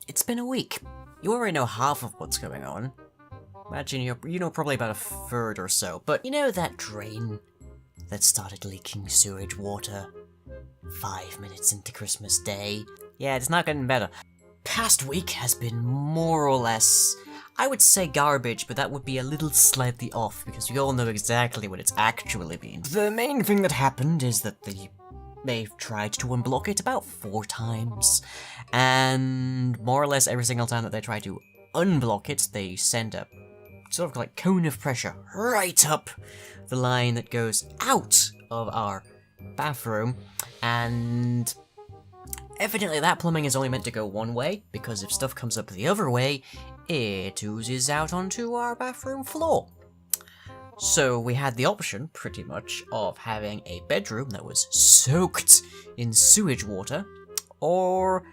It's been a week. You already know half of what's going on. Imagine you know probably about a third or so, but you know that drain that started leaking sewage water 5 minutes into Christmas Day? Yeah, it's not getting better. Past week has been more or less, I would say garbage, but that would be a little slightly off because you all know exactly what it's actually been. The main thing that happened is that they've tried to unblock it about 4 times, and more or less every single time that they try to unblock it, they send a sort of like cone of pressure right up the line that goes out of our bathroom, and evidently that plumbing is only meant to go one way, because if stuff comes up the other way, it oozes out onto our bathroom floor. So we had the option, pretty much, of having a bedroom that was soaked in sewage water, or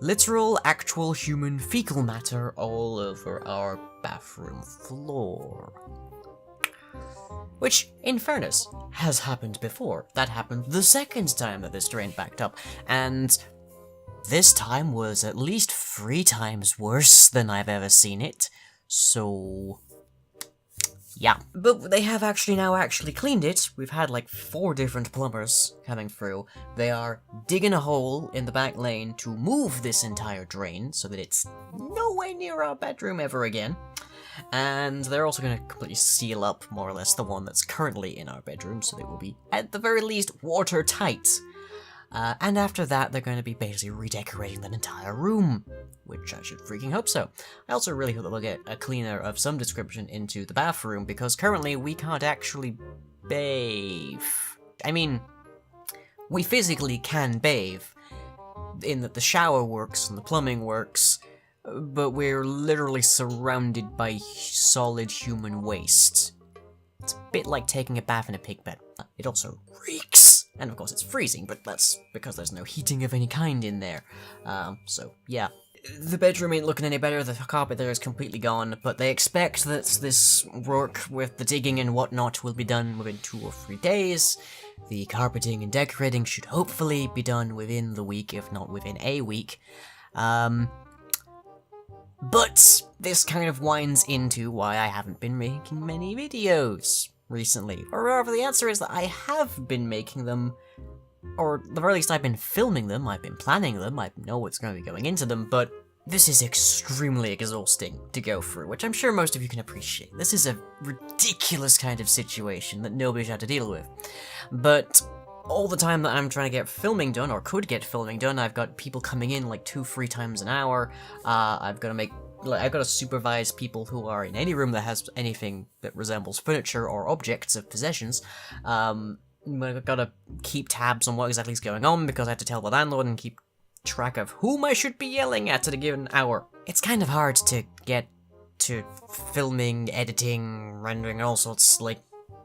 literal, actual human fecal matter all over our bathroom floor. Which, in fairness, has happened before. That happened the second time that this drain backed up, and this time was at least 3 times worse than I've ever seen it, so yeah. But they have now cleaned it. We've had like 4 different plumbers coming through. They are digging a hole in the back lane to move this entire drain so that it's nowhere near our bedroom ever again. And they're also going to completely seal up, more or less, the one that's currently in our bedroom, so that it will be, at the very least, watertight. And after that, they're going to be basically redecorating that entire room, which I should freaking hope so. I also really hope that we'll get a cleaner of some description into the bathroom, because currently we can't actually bathe. I mean, we physically can bathe, in that the shower works and the plumbing works, but we're literally surrounded by solid human waste. It's a bit like taking a bath in a pig pen. It also reeks! And of course it's freezing, but that's because there's no heating of any kind in there. So yeah. The bedroom ain't looking any better, the carpet there is completely gone, but they expect that this work with the digging and whatnot will be done within 2 or 3 days. The carpeting and decorating should hopefully be done within the week, if not within a week. But this kind of winds into why I haven't been making many videos recently. Or rather, the answer is that I have been making them, or at the very least I've been filming them, I've been planning them, I know what's going to be going into them, but this is extremely exhausting to go through, which I'm sure most of you can appreciate. This is a ridiculous kind of situation that nobody's had to deal with. But all the time that I'm trying to get filming done, or could get filming done, I've got people coming in like 2-3 times an hour. I've got to supervise people who are in any room that has anything that resembles furniture or objects of possessions. I've got to keep tabs on what exactly is going on, because I have to tell the landlord and keep track of whom I should be yelling at a given hour. It's kind of hard to get to filming, editing, rendering, all sorts, like,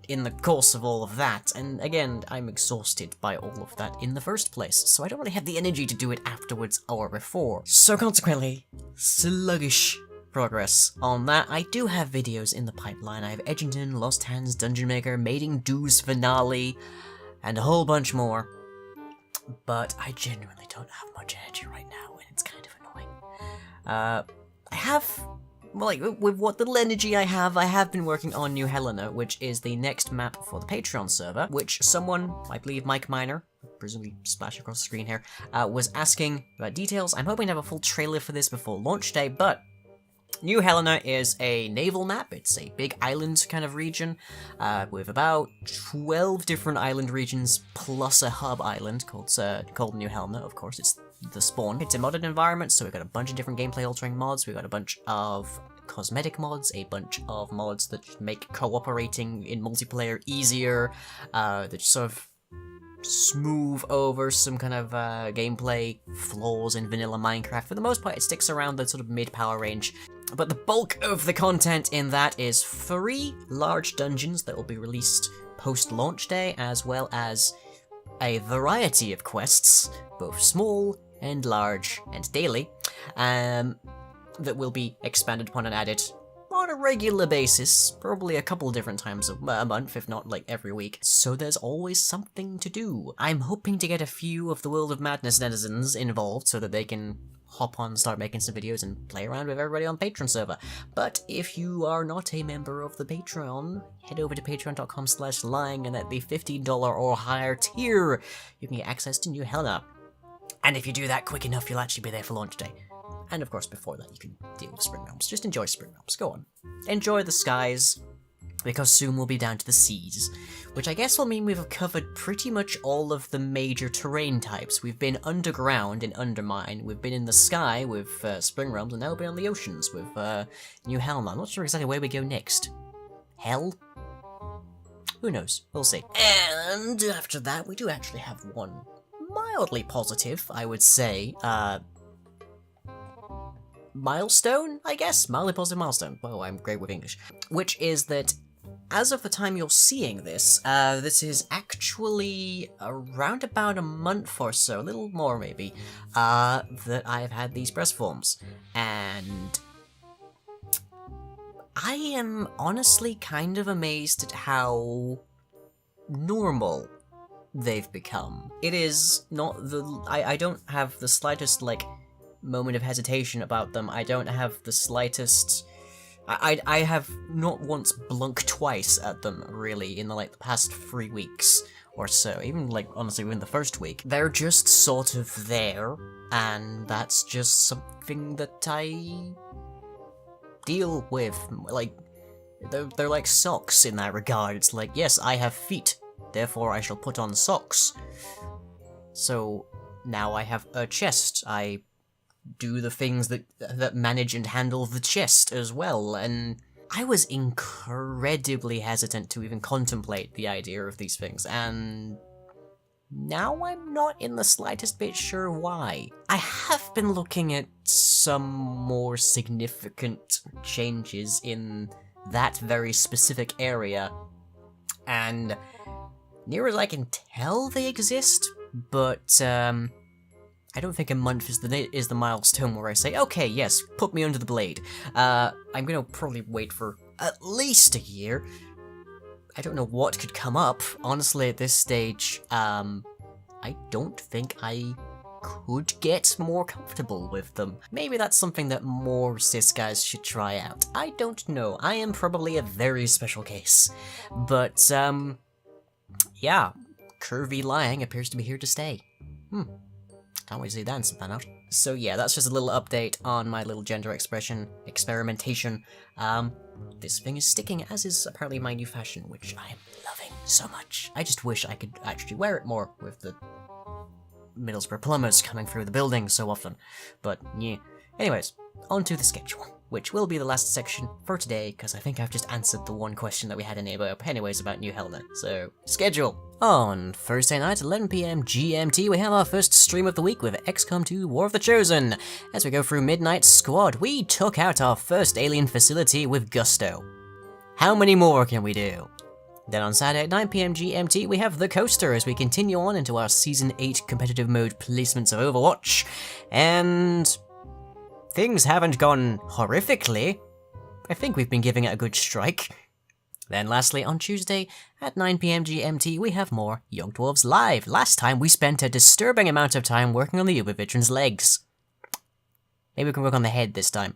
in the course of all of that, and again, I'm exhausted by all of that in the first place, so I don't really have the energy to do it afterwards or before. So consequently, sluggish progress on that. I do have videos in the pipeline. I have Edgington, Lost Hands, Dungeon Maker, Mating Do's Finale, and a whole bunch more, but I genuinely don't have much energy right now, and it's kind of annoying. I have, like, with what little energy I have been working on New Helena, which is the next map for the Patreon server, which someone, I believe Mike Miner, presumably splash across the screen here, was asking about details. I'm hoping to have a full trailer for this before launch day, but New Helena is a naval map. It's a big island kind of region, with about 12 different island regions, plus a hub island called New Helena. Of course, it's the spawn. It's a modded environment, so we've got a bunch of different gameplay altering mods. We've got a bunch of cosmetic mods, a bunch of mods that make cooperating in multiplayer easier, that sort of smooth over some kind of gameplay flaws in vanilla Minecraft. For the most part, it sticks around the sort of mid-power range. But the bulk of the content in that is 3 large dungeons that will be released post-launch day, as well as a variety of quests, both small and large and daily, that will be expanded upon and added on a a regular basis, probably a couple different times a month, if not like every week, so there's always something to do. I'm hoping to get a few of the World of Madness netizens involved so that they can hop on, start making some videos, and play around with everybody on Patreon server. But if you are not a member of the Patreon, head over to patreon.com/lying, and at the $15 or higher tier, you can get access to New Helena. And if you do that quick enough, you'll actually be there for launch day. And of course, before that, you can deal with Spring Realms. Just enjoy Spring Realms. Go on. Enjoy the skies, because soon we'll be down to the seas, which I guess will mean we've covered pretty much all of the major terrain types. We've been underground in Undermine, we've been in the sky with Spring Realms, and now we'll be on the oceans with New Helena. I'm not sure exactly where we go next. Hell? Who knows? We'll see. And after that, we do actually have one mildly positive, I would say, milestone, I guess? Mildly positive milestone. Whoa, I'm great with English. Which is that, as of the time you're seeing this, this is actually around about a month or so, a little more maybe, that I've had these press forms. And I am honestly kind of amazed at how normal they've become. It is not the... I don't have the slightest, like, moment of hesitation about them. I don't have the slightest... I have not once blunked twice at them, really, in the, like, the past 3 weeks or so. Even, like, honestly, within the first week. They're just sort of there, and that's just something that I deal with. Like, they're like socks in that regard. It's like, yes, I have feet, therefore I shall put on socks. So, now I have a chest. I do the things that manage and handle the chest as well, and I was incredibly hesitant to even contemplate the idea of these things, and now I'm not in the slightest bit sure why. I have been looking at some more significant changes in that very specific area, and near as I can tell they exist, but I don't think a month is the milestone where I say, okay, yes, put me under the blade. I'm gonna probably wait for at least a year. I don't know what could come up. Honestly, at this stage, I don't think I could get more comfortable with them. Maybe that's something that more cis guys should try out. I don't know. I am probably a very special case. But, yeah, curvy lying appears to be here to stay. Can't wait to see that and something out. So yeah, that's just a little update on my little gender experimentation. This thing is sticking, as is apparently my new fashion, which I am loving so much. I just wish I could actually wear it more with the Middlesbrough plumbers coming through the building so often. But yeah. Anyways, on to the schedule, which will be the last section for today, because I think I've just answered the one question that we had anyways about New Helena. So, schedule. On Thursday night, 11 PM GMT, we have our first stream of the week with XCOM 2 War of the Chosen. As we go through Midnight Squad, we took out our first alien facility with gusto. How many more can we do? Then on Saturday at 9 PM GMT, we have The Coaster as we continue on into our Season 8 competitive mode placements of Overwatch. And things haven't gone horrifically. I think we've been giving it a good strike. Then lastly, on Tuesday, at 9 PM GMT, we have more Young Dwarves Live. Last time, we spent a disturbing amount of time working on the Uber Veteran's legs. Maybe we can work on the head this time.